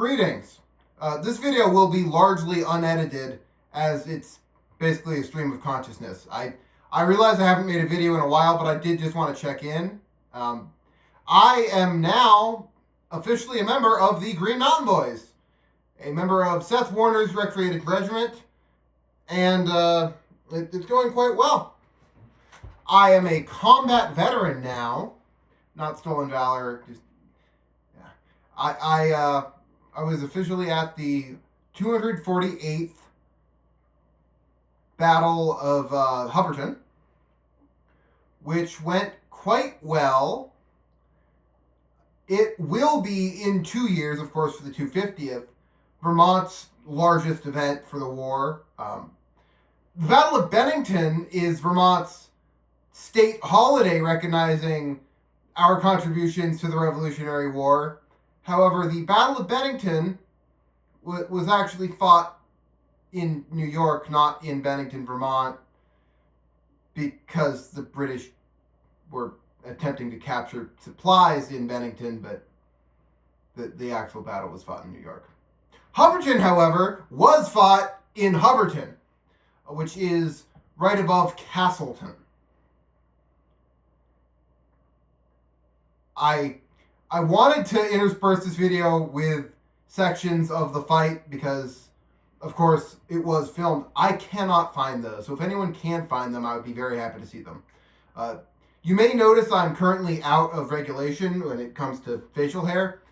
Greetings. This video will be largely unedited as it's basically a stream of consciousness. I realize I haven't made a video in a while, but I did just want to check in. I am now officially a member of the Green Mountain Boys, a member of Seth Warner's Recreated Regiment, and it's going quite well. I am a combat veteran now, not stolen valor. Just yeah. I was officially at the 248th Battle of Hubbardton, which went quite well. It will be in 2 years, of course, for the 250th, Vermont's largest event for the war. The Battle of Bennington is Vermont's state holiday recognizing our contributions to the Revolutionary War. However, the Battle of Bennington was actually fought in New York, not in Bennington, Vermont, because the British were attempting to capture supplies in Bennington, but the actual battle was fought in New York. Hubbardton, however, was fought in Hubbardton, which is right above Castleton. I wanted to intersperse this video with sections of the fight because, of course, it was filmed. I cannot find those, so if anyone can find them, I would be very happy to see them. You may notice I'm currently out of regulation when it comes to facial hair.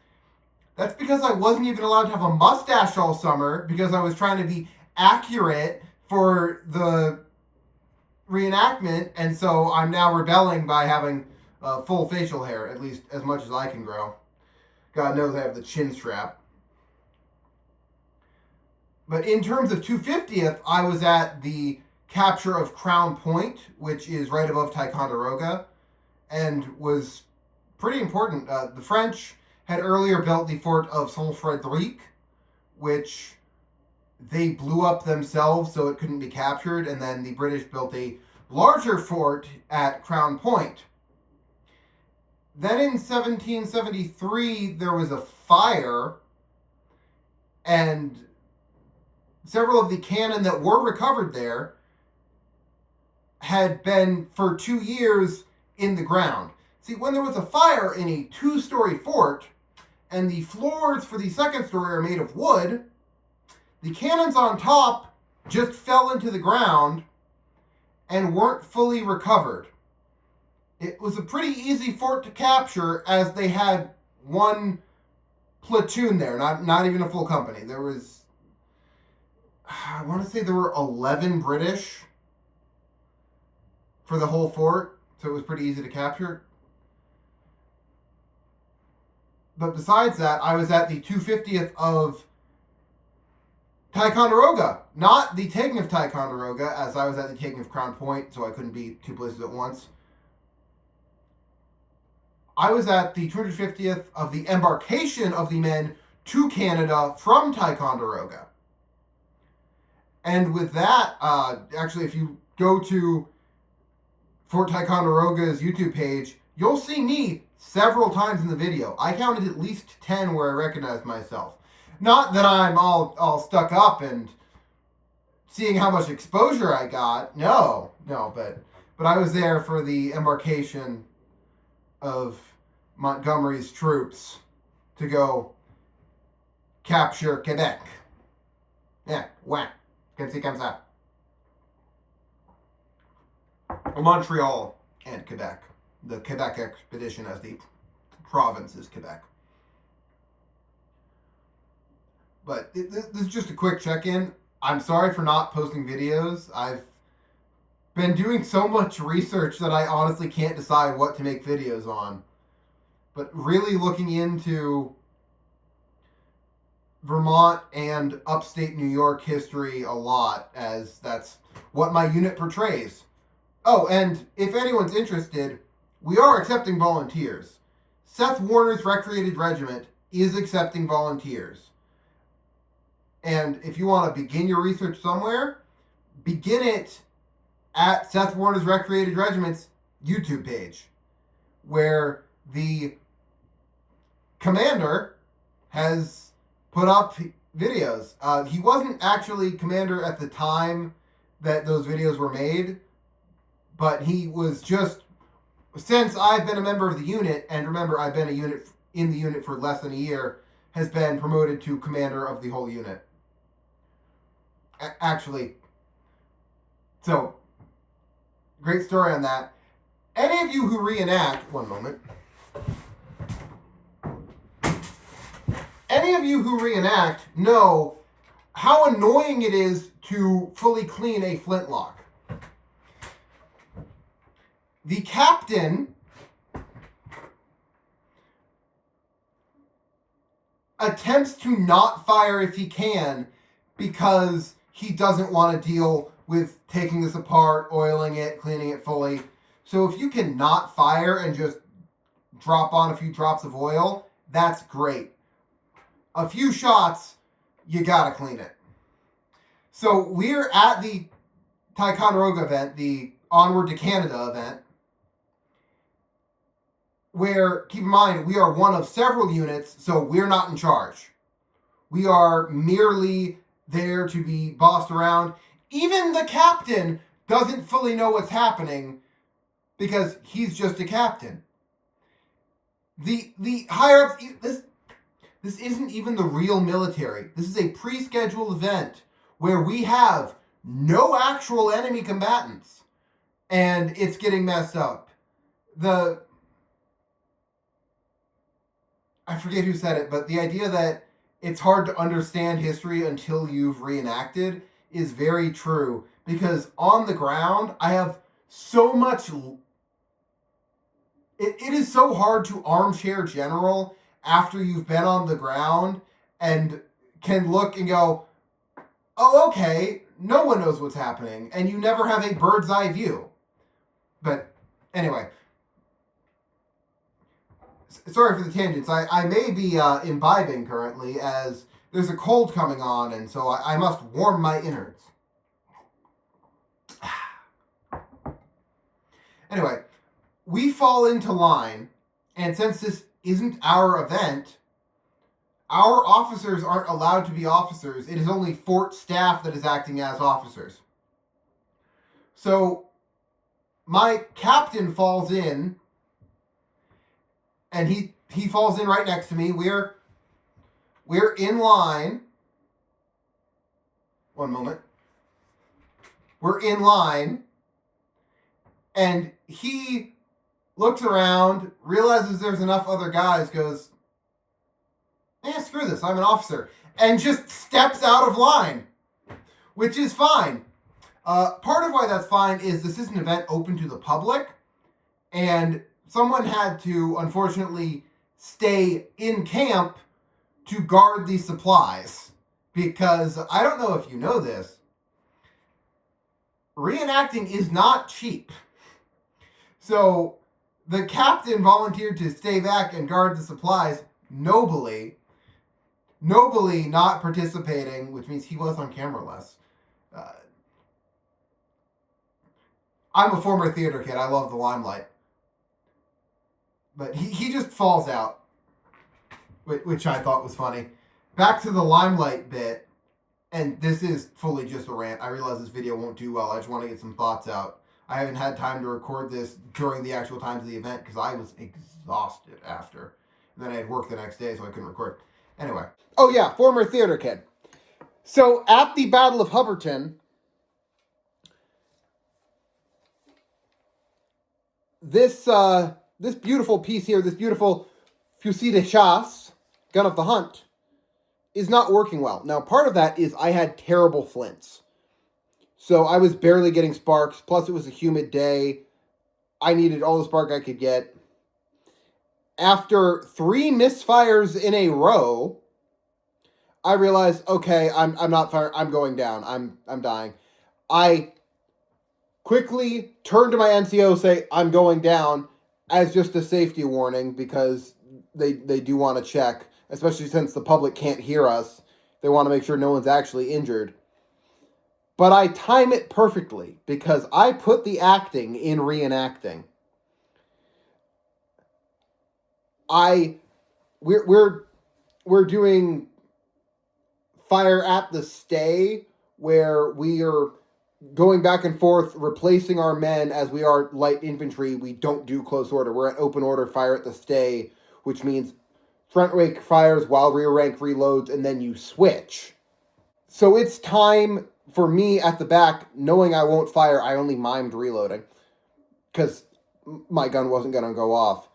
That's because I wasn't even allowed to have a mustache all summer because I was trying to be accurate for the reenactment, and so I'm now rebelling by having full facial hair, at least as much as I can grow. God knows I have the chin strap. But in terms of 250th, I was at the capture of Crown Point, which is right above Ticonderoga, and was pretty important. The French had earlier built the fort of Saint-Frédéric, which they blew up themselves so it couldn't be captured, and then the British built a larger fort at Crown Point. Then in 1773, there was a fire, and several of the cannon that were recovered there had been for 2 years in the ground. See, when there was a fire in a 2-story fort, and the floors for the second story are made of wood, the cannons on top just fell into the ground and weren't fully recovered. It was a pretty easy fort to capture as they had one platoon there, not even a full company. There was, I want to say there were 11 British for the whole fort, so it was pretty easy to capture. But besides that, I was at the 250th of Ticonderoga, not the taking of Ticonderoga, as I was at the taking of Crown Point, so I couldn't be two places at once. I was at the 250th of the embarkation of the men to Canada from Ticonderoga. And with that, actually, if you go to Fort Ticonderoga's YouTube page, you'll see me several times in the video. I counted at least 10 where I recognized myself. Not that I'm all stuck up and seeing how much exposure I got. No, but I was there for the embarkation of Montgomery's troops to go capture Quebec. Yeah, whack. Comme ça. Montreal and Quebec. The Quebec expedition, as the province is Quebec. But this is just a quick check-in. I'm sorry for not posting videos. I've been doing so much research that I honestly can't decide what to make videos on. But really looking into Vermont and upstate New York history a lot, as that's what my unit portrays. Oh, and if anyone's interested, we are accepting volunteers. Seth Warner's Recreated Regiment is accepting volunteers. And if you want to begin your research somewhere, begin it at Seth Warner's Recreated Regiment's YouTube page, where the commander has put up videos. He wasn't actually commander at the time that those videos were made, but he was just, since I've been a member of the unit, and remember I've been in the unit for less than a year, has been promoted to commander of the whole unit. Actually, so great story on that. Any of you who reenact, one moment. Any of you who reenact know how annoying it is to fully clean a flintlock. The captain attempts to not fire if he can because he doesn't want to deal with taking this apart, oiling it, cleaning it fully. So if you can not fire and just drop on a few drops of oil, that's great. A few shots, you gotta clean it. So we're at the Ticonderoga event, the Onward to Canada event, where, keep in mind, we are one of several units, so we're not in charge. We are merely there to be bossed around. Even the captain doesn't fully know what's happening because he's just a captain. The higher-ups, this isn't even the real military. This is a pre-scheduled event where we have no actual enemy combatants, and it's getting messed up. I forget who said it, but the idea that it's hard to understand history until you've reenacted is very true, because on the ground, I have so much... It is so hard to armchair general after you've been on the ground and can look and go, oh, okay, no one knows what's happening, and you never have a bird's eye view. But anyway, sorry for the tangents. I may be imbibing currently as there's a cold coming on, and so I must warm my innards. Anyway, we fall into line, and since this isn't our event, our officers aren't allowed to be officers. It is only fort staff that is acting as officers. So my captain falls in, and he falls in right next to me. We're in line. One moment. We're in line, and he looks around, realizes there's enough other guys, goes, screw this, I'm an officer, and just steps out of line, which is fine. Part of why that's fine is this is an event open to the public, and someone had to, unfortunately, stay in camp to guard the supplies, because I don't know if you know this, reenacting is not cheap. So the captain volunteered to stay back and guard the supplies nobly not participating, which means he was on camera less. I'm a former theater kid. I love the limelight. But he just falls out, which I thought was funny. Back to the limelight bit, and this is fully just a rant. I realize this video won't do well. I just want to get some thoughts out. I haven't had time to record this during the actual times of the event because I was exhausted after. And then I had work the next day, so I couldn't record. Anyway. Oh yeah, former theater kid. So at the Battle of Hubbardton, this beautiful piece here, this beautiful fusil de chasse, gun of the hunt, is not working well. Now, part of that is I had terrible flints. So I was barely getting sparks, plus it was a humid day. I needed all the spark I could get. After 3 misfires in a row, I realized, okay, I'm not firing, I'm going down. I'm dying. I quickly turn to my NCO, say, I'm going down, as just a safety warning, because they do want to check, especially since the public can't hear us. They want to make sure no one's actually injured. But I time it perfectly, because I put the acting in reenacting. We're doing fire at the stay, where we are going back and forth, replacing our men as we are light infantry. We don't do close order. We're at open order, fire at the stay, which means front rank fires while rear rank reloads, and then you switch. So it's time for me at the back, knowing I won't fire, I only mimed reloading, because my gun wasn't going to go off.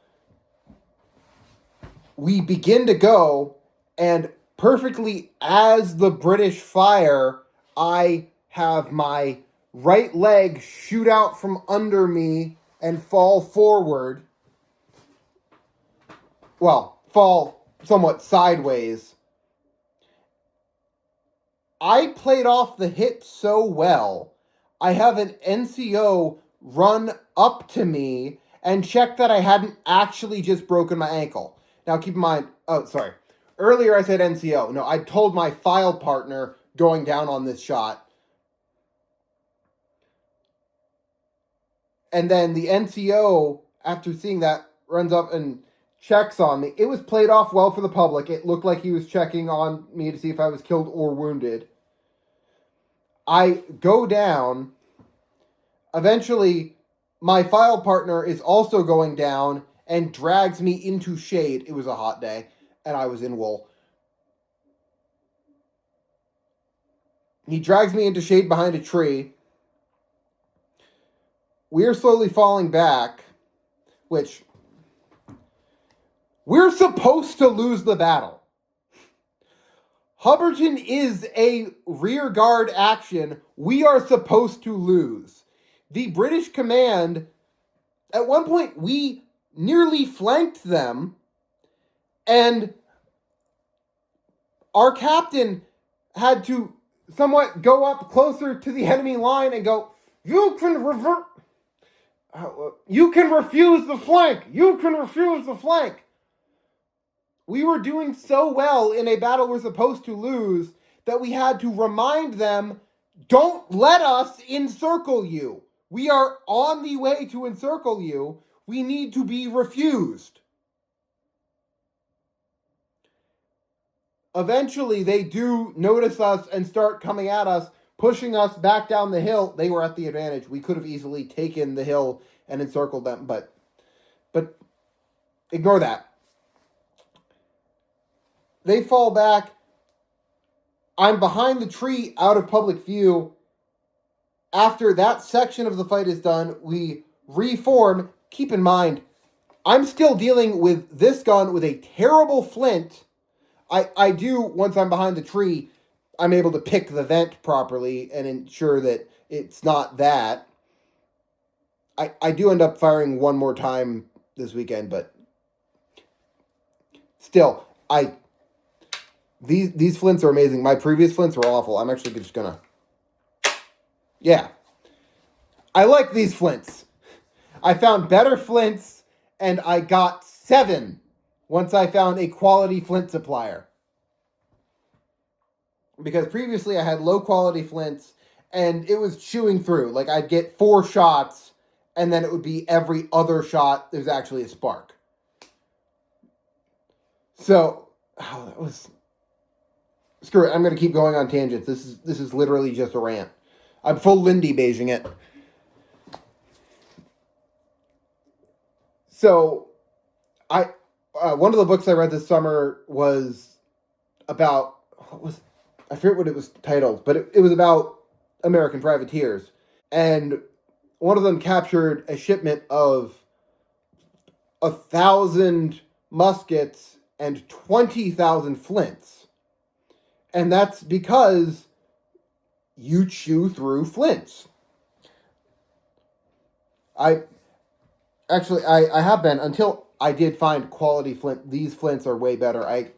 We begin to go, and perfectly as the British fire, I have my right leg shoot out from under me and fall forward. Well, fall somewhat sideways. I played off the hit so well, I have an NCO run up to me and check that I hadn't actually just broken my ankle. Now keep in mind, earlier I said NCO. No, I told my file partner going down on this shot. And then the NCO, after seeing that, runs up and checks on me. It was played off well for the public. It looked like he was checking on me to see if I was killed or wounded. I go down. Eventually, my file partner is also going down and drags me into shade. It was a hot day, and I was in wool. He drags me into shade behind a tree. We're slowly falling back, which we're supposed to lose the battle. Hubbardton is a rear guard action we are supposed to lose. The British command, at one point, we nearly flanked them, and our captain had to somewhat go up closer to the enemy line and go, you can refuse the flank! You can refuse the flank! We were doing so well in a battle we're supposed to lose that we had to remind them, don't let us encircle you. We are on the way to encircle you. We need to be refused. Eventually, they do notice us and start coming at us, pushing us back down the hill. They were at the advantage. We could have easily taken the hill and encircled them, but ignore that. They fall back. I'm behind the tree out of public view. After that section of the fight is done, we reform. Keep in mind, I'm still dealing with this gun with a terrible flint. I do, once I'm behind the tree, I'm able to pick the vent properly and ensure that it's not that. I do end up firing one more time this weekend, but still, These flints are amazing. My previous flints were awful. I'm actually just gonna... Yeah. I like these flints. I found better flints, and I got 7 once I found a quality flint supplier. Because previously I had low quality flints, and it was chewing through. Like, I'd get 4 shots, and then it would be every other shot there's actually a spark. So, that was... Screw it, I'm going to keep going on tangents. This is literally just a rant. I'm full Lindy Beijing it. So, one of the books I read this summer was about, I forget what it was titled, but it was about American privateers. And one of them captured a shipment of 1,000 muskets and 20,000 flints. And that's because you chew through flints. I have been, until I did find quality flint. These flints are way better. I'd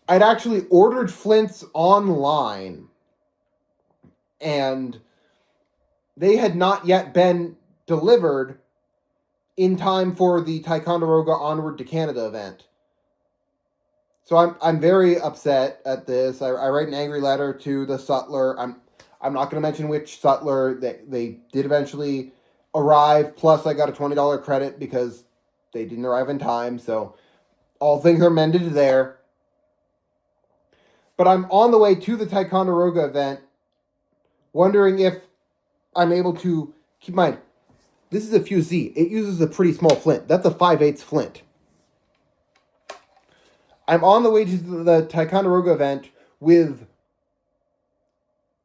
actually ordered flints online, and they had not yet been delivered in time for the Ticonderoga Onward to Canada event. So I'm very upset at this. I write an angry letter to the sutler. I'm not going to mention which sutler. They did eventually arrive. Plus, I got a $20 credit because they didn't arrive in time. So all things are mended there. But I'm on the way to the Ticonderoga event, wondering if I'm able to... Keep in mind, this is a FUZ. It uses a pretty small flint. That's a 5/8 flint. I'm on the way to the Ticonderoga event with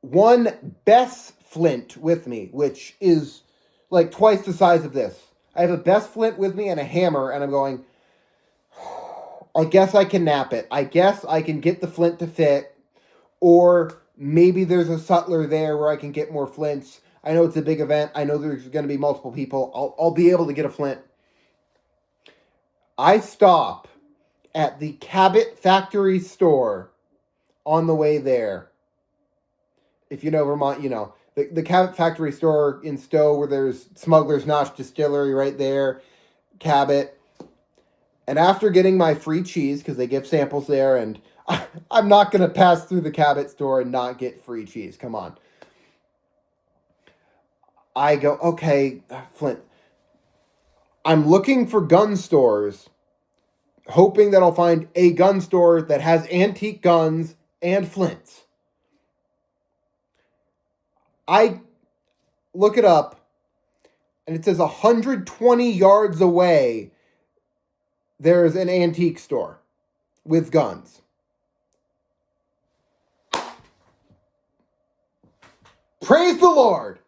one Bess flint with me, which is like twice the size of this. I have a Bess flint with me and a hammer, and I'm going, I guess I can nap it. I guess I can get the flint to fit, or maybe there's a sutler there where I can get more flints. I know it's a big event. I know there's going to be multiple people. I'll be able to get a flint. I stop at the Cabot Factory store on the way there. If you know Vermont, you know. The Cabot Factory store in Stowe, where there's Smuggler's Notch Distillery right there. Cabot. And after getting my free cheese, because they give samples there, and I'm not going to pass through the Cabot store and not get free cheese. Come on. I go, okay, Flint. I'm looking for gun stores, hoping that I'll find a gun store that has antique guns and flints. I look it up, and it says 120 yards away, there's an antique store with guns. Praise the Lord!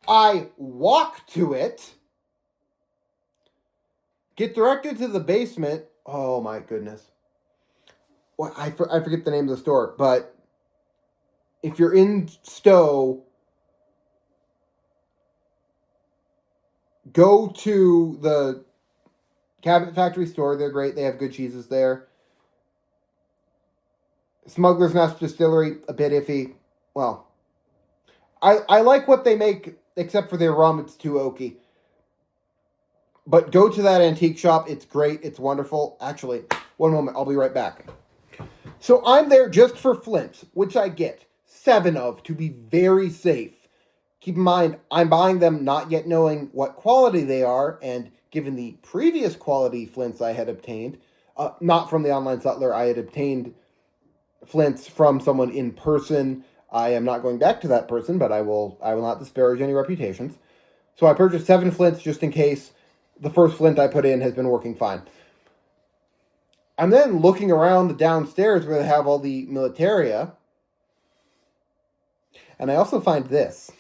I walk to it, get directed to the basement. Oh my goodness. Well, I forget the name of the store, but if you're in Stowe, go to the Cabot Factory store. They're great. They have good cheeses there. Smuggler's Notch Distillery, a bit iffy. Well, I like what they make, except for their rum. It's too oaky. But go to that antique shop. It's great. It's wonderful. Actually, one moment. I'll be right back. So I'm there just for flints, which I get 7 of to be very safe. Keep in mind, I'm buying them not yet knowing what quality they are, and given the previous quality flints I had obtained, not from the online sutler, I had obtained flints from someone in person. I am not going back to that person, but I will not disparage any reputations. So I purchased 7 flints just in case the first flint I put in has been working fine. I'm then looking around the downstairs where they have all the militaria, and I also find this.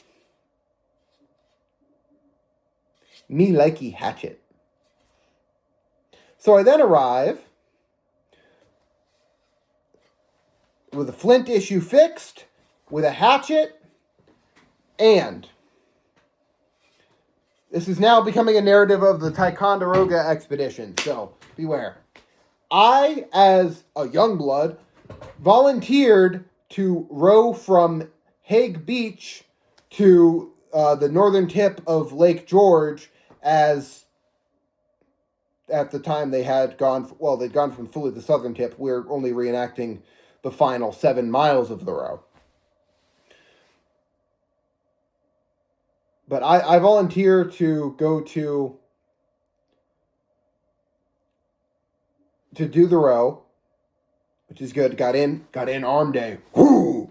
Me likey hatchet. So I then arrive with a flint issue fixed, with a hatchet, and this is now becoming a narrative of the Ticonderoga expedition, so beware. I, as a young blood, volunteered to row from Hague Beach to the northern tip of Lake George, as at the time they had gone, well, they'd gone from fully the southern tip. We're only reenacting the final 7 miles of the row. But I volunteer to go to do the row, which is good. Got in arm day. Whoo!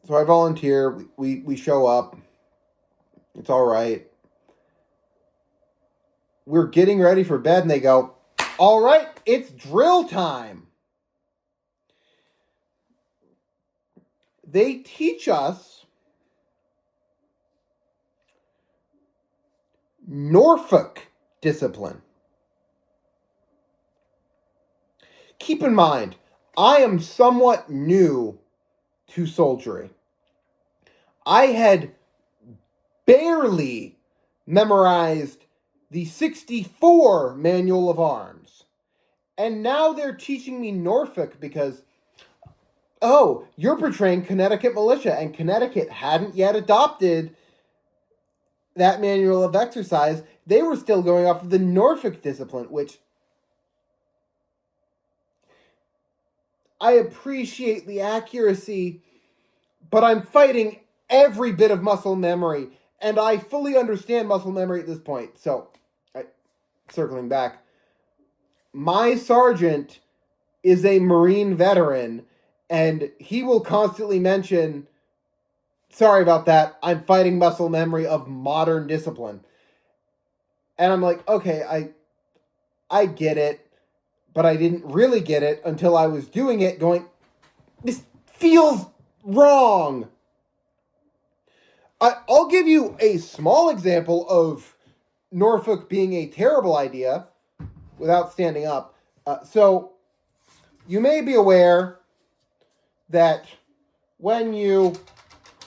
So I volunteer. We show up. It's all right. We're getting ready for bed, and they go, all right, it's drill time. They teach us Norfolk discipline. Keep in mind, I am somewhat new to soldiery. I had barely memorized the 64 Manual of Arms. And now they're teaching me Norfolk because, oh, you're portraying Connecticut militia, and Connecticut hadn't yet adopted that manual of exercise. They were still going off of the Norfolk discipline, which I appreciate the accuracy, but I'm fighting every bit of muscle memory, and I fully understand muscle memory at this point. So circling back, my sergeant is a Marine veteran, and he will constantly mention, sorry about that, I'm fighting muscle memory of modern discipline. And I'm like, okay, I get it, but I didn't really get it until I was doing it going, this feels wrong. I'll give you a small example of Norfolk being a terrible idea without standing up. So you may be aware that when you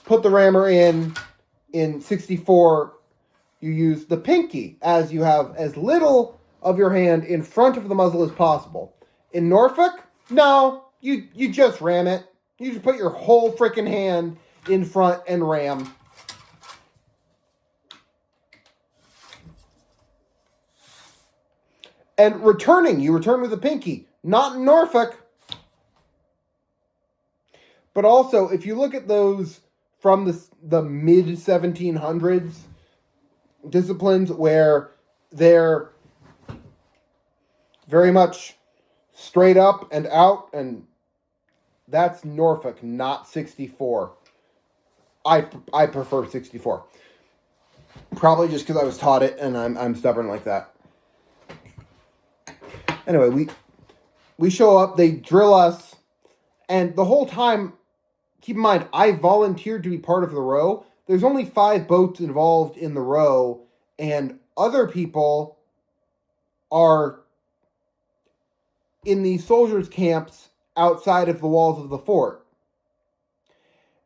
put the rammer in 64, you use the pinky, as you have as little of your hand in front of the muzzle as possible. In Norfolk, no, you just ram it. You just put your whole freaking hand in front and ram. And returning, you return with the pinky. Not in Norfolk. But also, if you look at those from the mid-1700s disciplines where they're very much straight up and out, and that's Norfolk, not 64. I prefer 64. Probably just because I was taught it and I'm stubborn like that. Anyway, we show up, they drill us, and the whole time, keep in mind, I volunteered to be part of the row. There's only 5 boats involved in the row, and other people are in the soldiers' camps outside of the walls of the fort.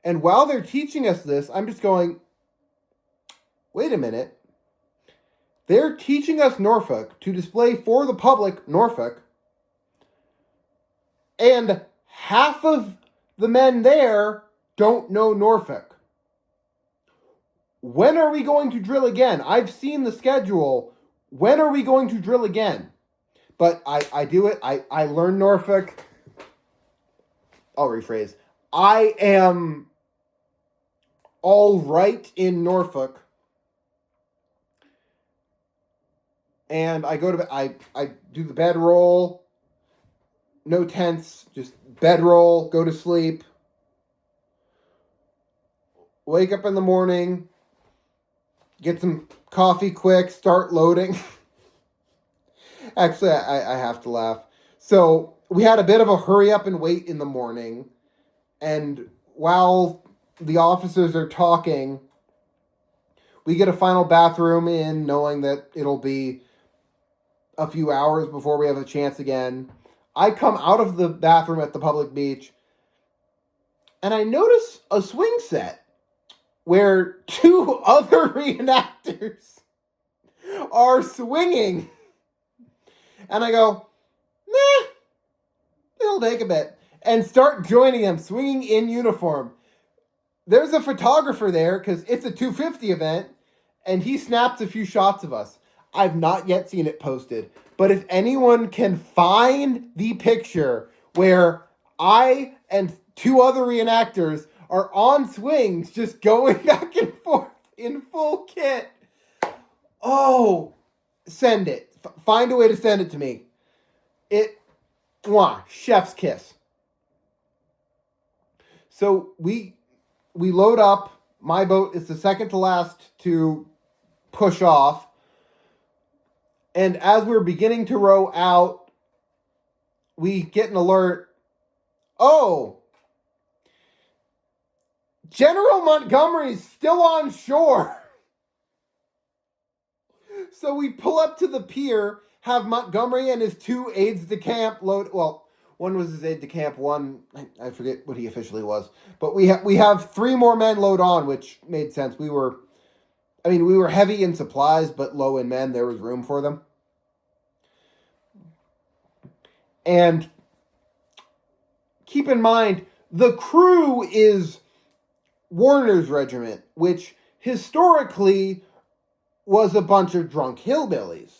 And while they're teaching us this, I'm just going, wait a minute. They're teaching us Norfolk to display for the public Norfolk, and half of the men there don't know Norfolk. When are we going to drill again? I've seen the schedule. When are we going to drill again? But I do it. I learn Norfolk. I'll rephrase. I am all right in Norfolk. And I go to I do the bedroll. No tents, just bedroll, go to sleep. Wake up in the morning. Get some coffee quick, start loading. Actually, I have to laugh. So we had a bit of a hurry up and wait in the morning. And while the officers are talking, we get a final bathroom in, knowing that it'll be a few hours before we have a chance again. I come out of the bathroom at the public beach, and I notice a swing set where 2 other reenactors are swinging. And I go, nah, it'll take a bit. And start joining them, swinging in uniform. There's a photographer there, because it's a 250 event, and he snaps a few shots of us. I've not yet seen it posted. But if anyone can find the picture where I and 2 other reenactors are on swings, just going back and forth in full kit, oh, send it. Find a way to send it to me. Chef's kiss. So we load up. My boat is the second to last to push off. And as we're beginning to row out, we get an alert. Oh, General Montgomery's still on shore. So we pull up to the pier, have Montgomery and his 2 aides-de-camp load. Well, one was his aide-de-camp, one, I forget what he officially was. But we have 3 more men load on, which made sense. We were heavy in supplies, but low in men. There was room for them. And keep in mind, the crew is Warner's regiment, which historically was a bunch of drunk hillbillies.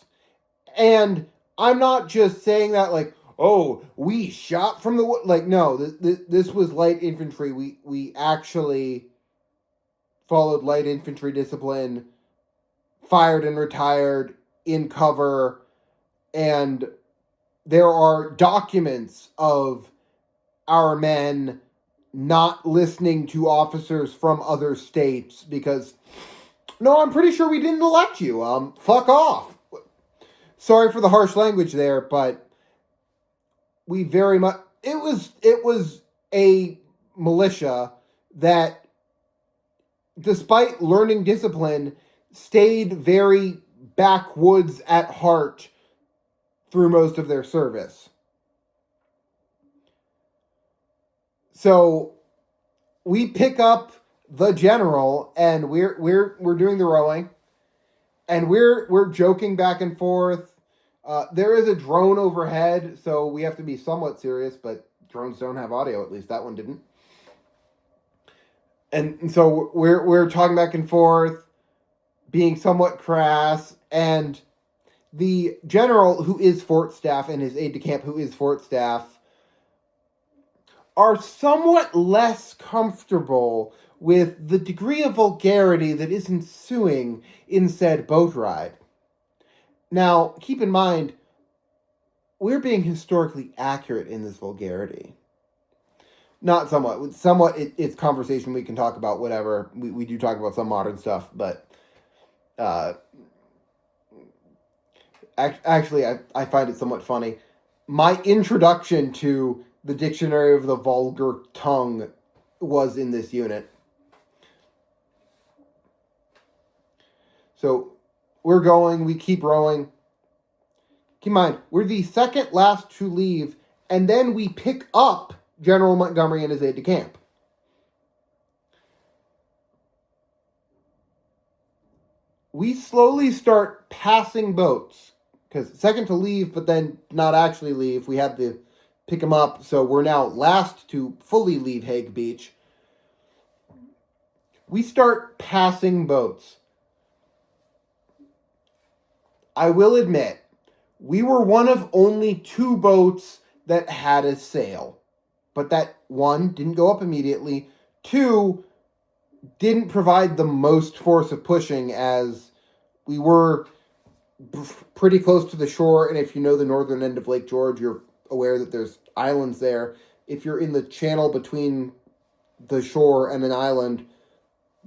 And I'm not just saying that like, oh, we shot from the... Like, no, this was light infantry. We actually followed light infantry discipline, fired and retired in cover, and there are documents of our men not listening to officers from other states because, no, I'm pretty sure we didn't elect you. Fuck off. Sorry for the harsh language there, but we very much, it was a militia that, despite learning discipline, stayed very backwoods at heart through most of their service. So we pick up the general, and we're doing the rowing, and we're joking back and forth. There is a drone overhead, so we have to be somewhat serious, but drones don't have audio, at least that one didn't. And so we're talking back and forth, being somewhat crass, and the general, who is fort staff, and his aide-de-camp, who is fort staff, are somewhat less comfortable with the degree of vulgarity that is ensuing in said boat ride. Now, keep in mind, we're being historically accurate in this vulgarity. Not somewhat. Somewhat, it's conversation we can talk about, whatever. We do talk about some modern stuff, but actually, I find it somewhat funny. My introduction to the Dictionary of the Vulgar Tongue was in this unit. So we're going, we keep rowing. Keep in mind, we're the second last to leave, and then we pick up General Montgomery and his aide-de-camp. We slowly start passing boats, because second to leave, but then not actually leave. We had to pick them up, so we're now last to fully leave Hague Beach. We start passing boats. I will admit, we were one of only 2 boats that had a sail. But that, 1, didn't go up immediately. 2, didn't provide the most force of pushing, as we were pretty close to the shore. And if you know the northern end of Lake George, you're aware that there's islands there. If you're in the channel between the shore and an island,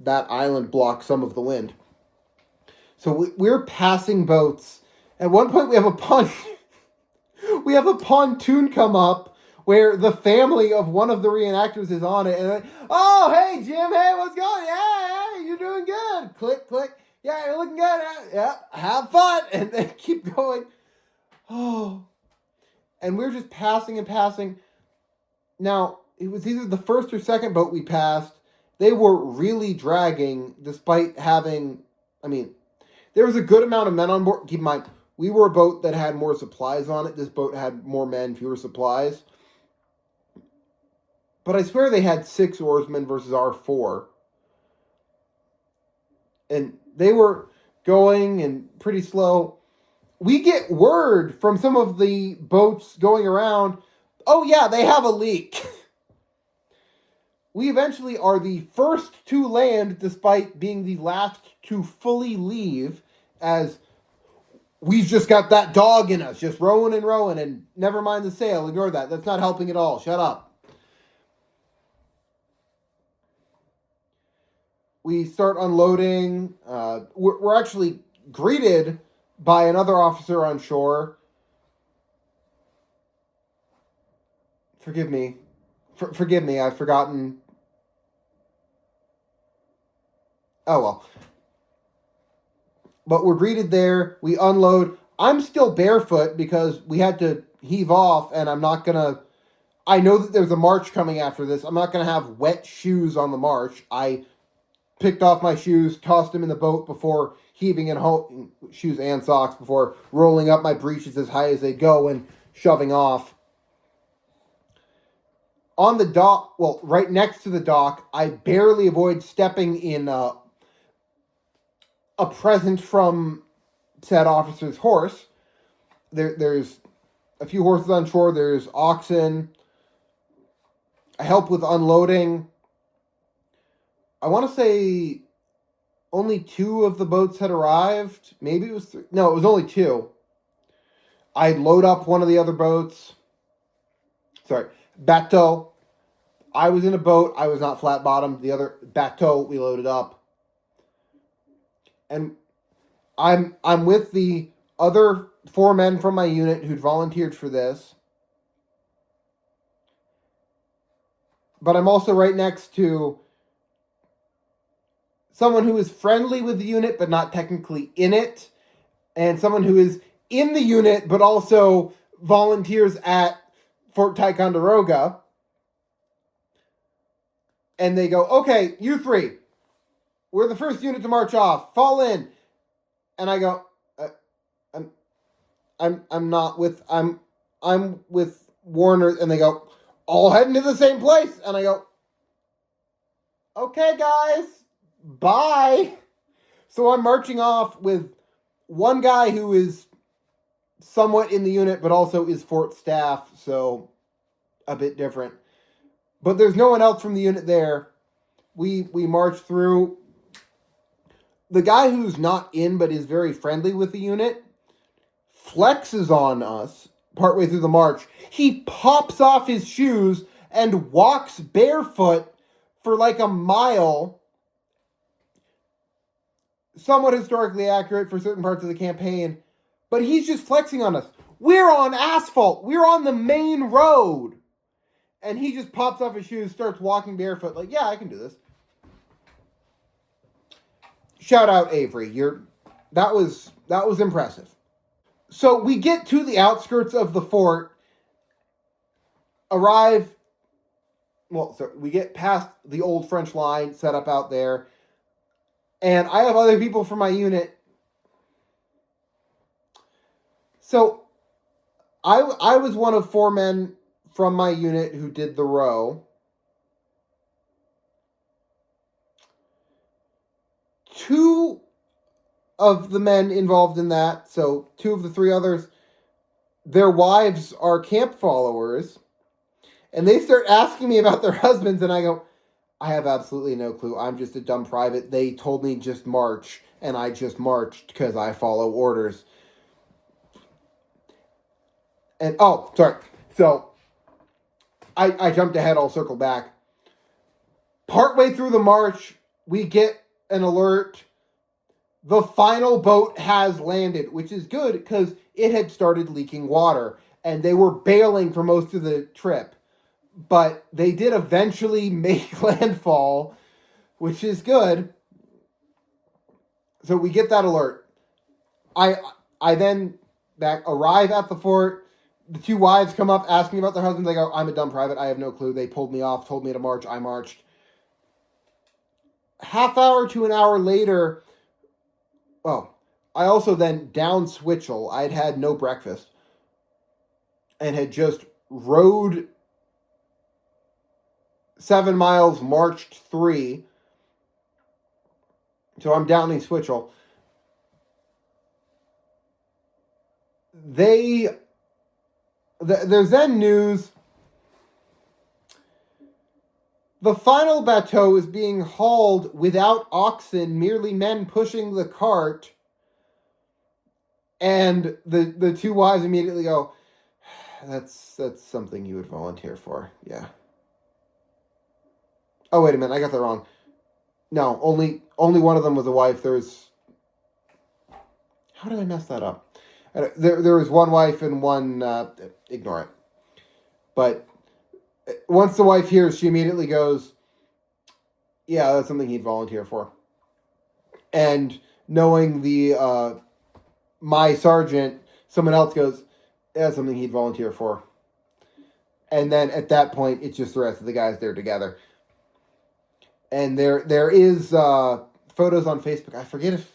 that island blocks some of the wind. So we're passing boats. At one point, we have a pontoon come up where the family of one of the reenactors is on it, and like, oh, hey Jim, hey, what's going? Yeah, you're doing good. Click, click. Yeah, you're looking good. Yeah, have fun, and they keep going. Oh, and we're just passing and passing. Now, it was either the first or second boat we passed. They were really dragging, despite having, there was a good amount of men on board. Keep in mind, we were a boat that had more supplies on it. This boat had more men, fewer supplies. But I swear they had 6 oarsmen versus our 4. And they were going and pretty slow. We get word from some of the boats going around, oh yeah, they have a leak. We eventually are the first to land, despite being the last to fully leave, as we've just got that dog in us, just rowing, and never mind the sail, ignore that. That's not helping at all. Shut up. We start unloading. We're actually greeted by another officer on shore. Forgive me. Forgive me, I've forgotten. Oh, well. But we're greeted there. We unload. I'm still barefoot because we had to heave off, and I'm not going to... I know that there's a march coming after this. I'm not going to have wet shoes on the march. I picked off my shoes, tossed them in the boat before heaving in shoes and socks, before rolling up my breeches as high as they go and shoving off. On the dock, well, right next to the dock, I barely avoid stepping in a present from said officer's horse. There's a few horses on shore. There's oxen. I help with unloading. I want to say only 2 of the boats had arrived. Maybe it was 3. No, it was only 2. I load up one of the other boats. Sorry, bateau. I was in a boat. I was not flat bottomed. The other bateau we loaded up, and I'm with the other 4 men from my unit who'd volunteered for this. But I'm also right next to someone who is friendly with the unit but not technically in it, and someone who is in the unit but also volunteers at Fort Ticonderoga. And they go, okay, you 3, we're the first unit to march off. Fall in. And I go, I'm not with I'm with Warner. And they go, all heading to the same place. And I go, okay, guys, bye. So I'm marching off with one guy who is somewhat in the unit, but also is Fort staff, so a bit different. But there's no one else from the unit there. We march through. The guy who's not in but is very friendly with the unit flexes on us partway through the march. He pops off his shoes and walks barefoot for like a mile. Somewhat historically accurate for certain parts of the campaign. But he's just flexing on us. We're on asphalt. We're on the main road. And he just pops off his shoes, starts walking barefoot. Like, yeah, I can do this. Shout out Avery. That was impressive. So we get to the outskirts of the fort, we get past the old French line set up out there, and I have other people from my unit. So I was one of 4 men from my unit who did the row. 2 of the men involved in that, so 2 of the 3 others, their wives are camp followers, and they start asking me about their husbands, and I go, I have absolutely no clue. I'm just a dumb private. They told me just march, and I just marched because I follow orders. And, oh, sorry. So, I jumped ahead. I'll circle back. Partway through the march, we get an alert. The final boat has landed, which is good because it had started leaking water, and they were bailing for most of the trip. But they did eventually make landfall, which is good. So we get that alert. I then arrive at the fort. The 2 wives come up asking about their husbands. They go, I'm a dumb private. I have no clue. They pulled me off, told me to march. I marched. Half hour to an hour later, I also then down Switchel. I'd had no breakfast and had just rode 7 miles, marched 3. So I'm downing Switchel. There's then news. The final bateau is being hauled without oxen, merely men pushing the cart. And the 2 wives immediately go, that's something you would volunteer for. Yeah. Oh, wait a minute. I got that wrong. No, only one of them was a wife. How did I mess that up? There was 1 wife and 1, ignore it. But once the wife hears, she immediately goes, yeah, that's something he'd volunteer for. And knowing my sergeant, someone else goes, that's something he'd volunteer for. And then at that point, it's just the rest of the guys there together. And there is photos on Facebook. I forget if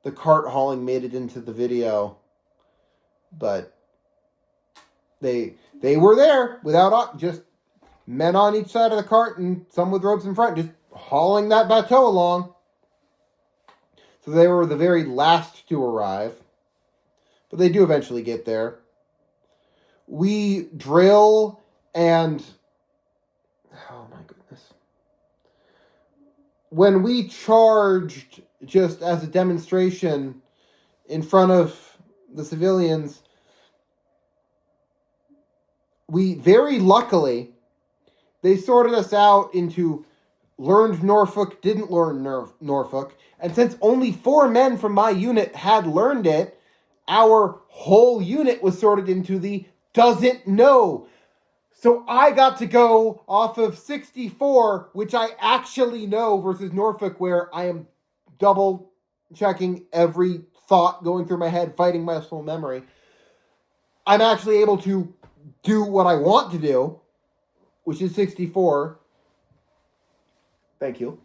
the cart hauling made it into the video, but they were there without just men on each side of the cart and some with ropes in front, just hauling that bateau along. So they were the very last to arrive, but they do eventually get there. We drill and, oh my goodness. When we charged, just as a demonstration in front of the civilians, we very luckily, they sorted us out into learned Norfolk, didn't learn Norfolk. And since only 4 men from my unit had learned it, our whole unit was sorted into the doesn't know. So I got to go off of 64, which I actually know, versus Norfolk, where I am double checking every thought going through my head, fighting muscle memory. I'm actually able to do what I want to do, which is 64. Thank you.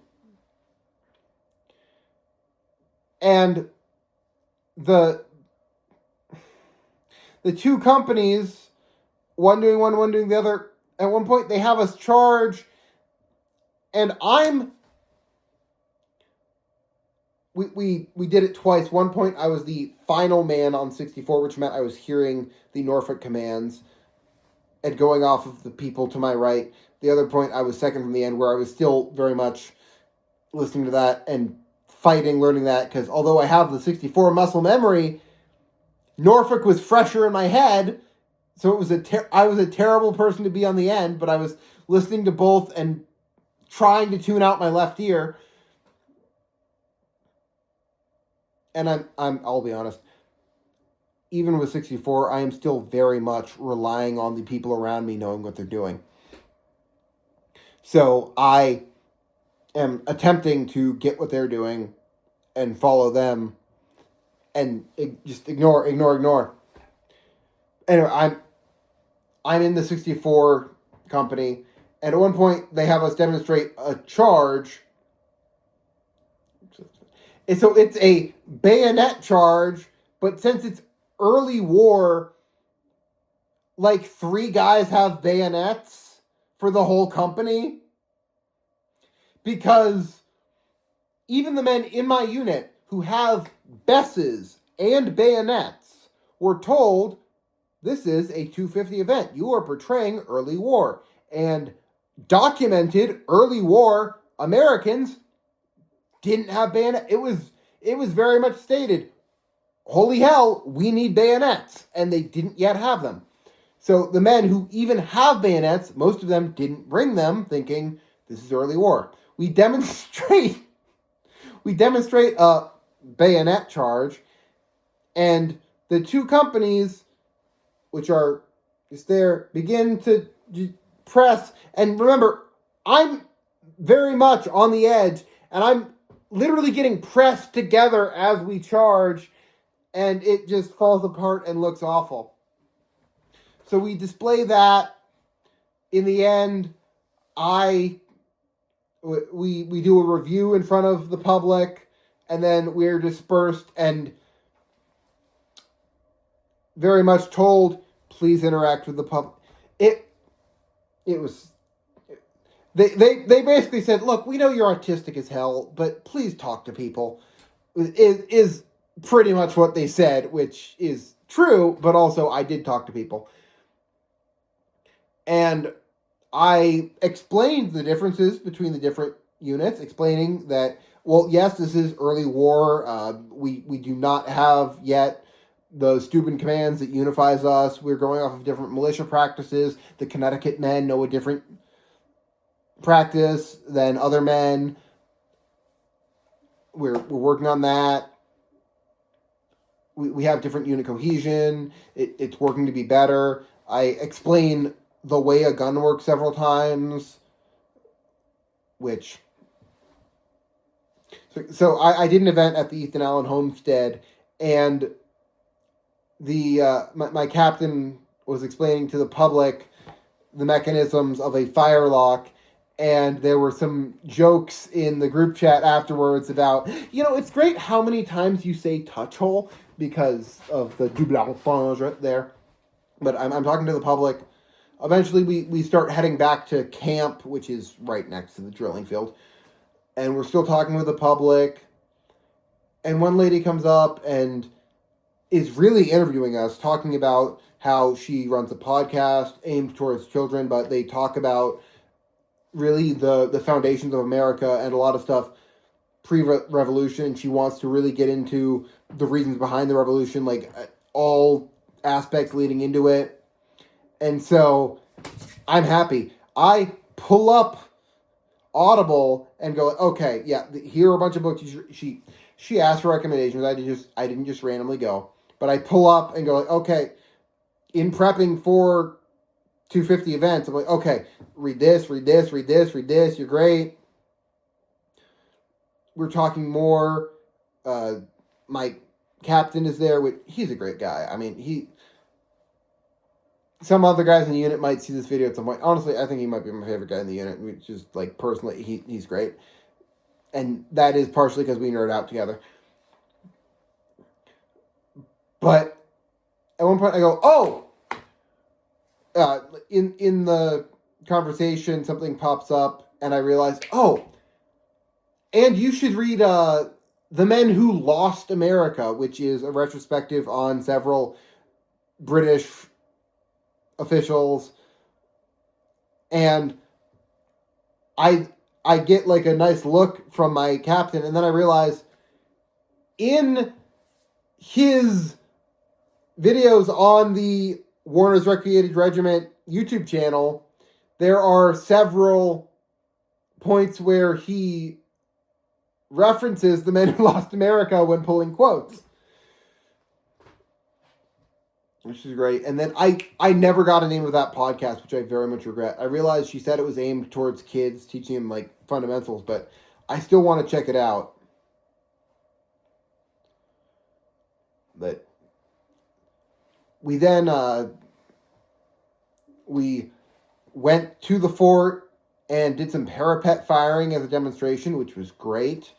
And the two companies, one doing one doing the other, at one point they have us charge, and we did it twice. One point I was the final man on 64, which meant I was hearing the Norfolk commands and going off of the people to my right. The other point I was second from the end, where I was still very much listening to that and fighting, learning that, because although I have the 64 muscle memory, Norfolk was fresher in my head, so it was I was a terrible person to be on the end, but I was listening to both and trying to tune out my left ear. And I'll be honest, even with 64, I am still very much relying on the people around me knowing what they're doing. So I am attempting to get what they're doing and follow them and just ignore. Anyway, I'm in the 64 company, and at one point they have us demonstrate a charge. And so it's a bayonet charge, but since it's early war, like 3 guys have bayonets for the whole company. Because even the men in my unit who have besses and bayonets were told, this is a 250 event. You are portraying early war. And documented early war Americans didn't have bayonets. It was very much stated, holy hell, we need bayonets. And they didn't yet have them. So the men who even have bayonets, most of them didn't bring them, thinking this is early war. We demonstrate a bayonet charge, and the 2 companies, which are just there, begin to press. And remember, I'm very much on the edge, and I'm literally getting pressed together as we charge, and it just falls apart and looks awful. So we display that. In the end, we do a review in front of the public, and then we're dispersed and very much told, please interact with the public. It was... They basically said, look, we know you're autistic as hell, but please talk to people. Is pretty much what they said, which is true, but also I did talk to people. And I explained the differences between the different units, explaining that, well, yes, this is early war. We do not have yet the stupid commands that unifies us. We're going off of different militia practices. The Connecticut men know a different practice than other men. We're working on that. We have different unit cohesion. It's working to be better. I explain the way a gun works several times, which... So I did an event at the Ethan Allen Homestead, and my captain was explaining to the public the mechanisms of a firelock, and there were some jokes in the group chat afterwards about, it's great how many times you say touch hole because of the double entendre there. But I'm talking to the public. Eventually, we start heading back to camp, which is right next to the drilling field. And we're still talking with the public. And one lady comes up and is really interviewing us, talking about how she runs a podcast aimed towards children, but they talk about really the foundations of America and a lot of stuff pre-revolution. She wants to really get into the reasons behind the revolution, like all aspects leading into it. And so I'm happy. I pull up Audible and go, okay, yeah, here are a bunch of books. She asked for recommendations. I didn't just randomly go, but I pull up and go, like, okay, in prepping for 250 events, I'm like, okay, read this. You're great. We're talking more. My captain is there. He's a great guy. I mean, some other guys in the unit might see this video at some point. Honestly, I think he might be my favorite guy in the unit. Which is, like, personally, he's great. And that is partially because we nerd out together. But at one point I go, oh! In the conversation, something pops up, and I realize, oh, and you should read The Men Who Lost America, which is a retrospective on several British officials. And I get, like, a nice look from my captain, and then I realize in his videos on the Warner's Recreated Regiment YouTube channel, there are several points where he references The Men Who Lost America when pulling quotes, which is great. And then I never got a name of that podcast, which I very much regret. I realized she said it was aimed towards kids, teaching them, like, fundamentals, but I still want to check it out. But we then we went to the fort and did some parapet firing as a demonstration, which was great.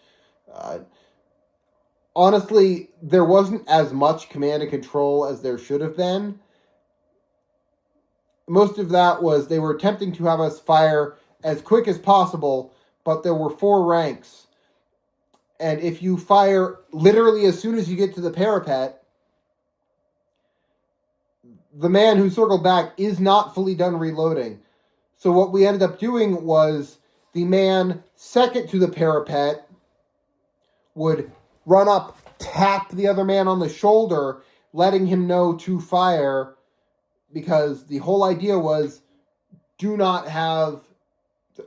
Honestly, there wasn't as much command and control as there should have been. Most of that was they were attempting to have us fire as quick as possible, but there were 4 ranks. And if you fire literally as soon as you get to the parapet, the man who circled back is not fully done reloading. So what we ended up doing was the man second to the parapet would run up, tap the other man on the shoulder, letting him know to fire, because the whole idea was do not have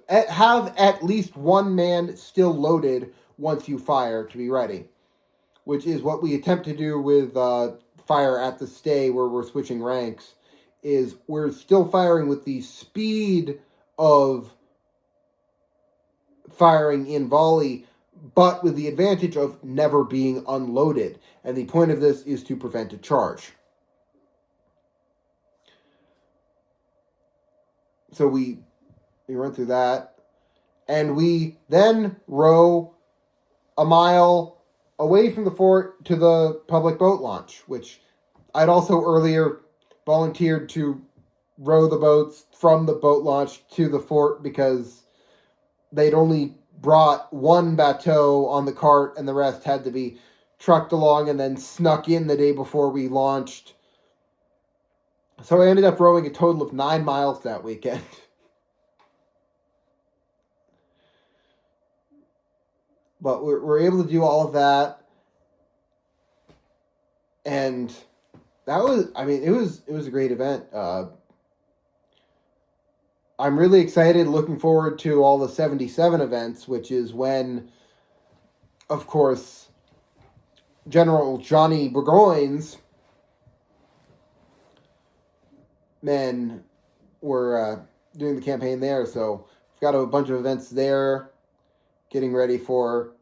at least one man still loaded once you fire to be ready, which is what we attempt to do with fire at the stay where we're switching ranks. Is we're still firing with the speed of firing in volley, but with the advantage of never being unloaded. And the point of this is to prevent a charge. So we run through that, and we then row a mile away from the fort to the public boat launch, which I'd also earlier volunteered to row the boats from the boat launch to the fort because they'd only brought one bateau on the cart and the rest had to be trucked along and then snuck in the day before we launched. So I ended up rowing a total of 9 miles that weekend. But we're able to do all of that. And that was, I mean, it was a great event. I'm really excited, looking forward to all the 77 events, which is when, of course, General Johnny Burgoyne's men were doing the campaign there. So we've got a bunch of events there, getting ready for,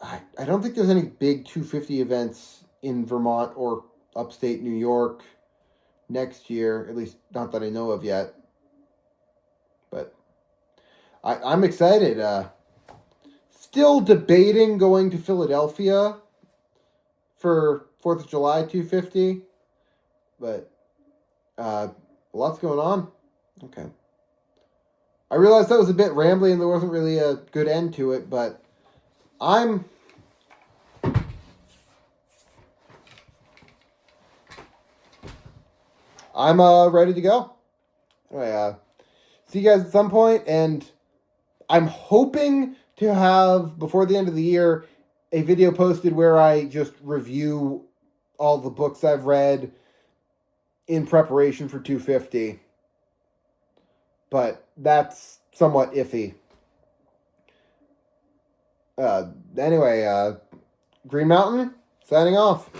I don't think there's any big 250 events in Vermont or upstate New York next year, at least not that I know of yet. But I'm excited. Still debating going to Philadelphia for 4th of July 250. But lots going on. Okay. I realized that was a bit rambly and there wasn't really a good end to it, but I'm ready to go. Anyway, see you guys at some point, and I'm hoping to have, before the end of the year, a video posted where I just review all the books I've read in preparation for 250. But that's somewhat iffy. Anyway, Green Mountain, signing off.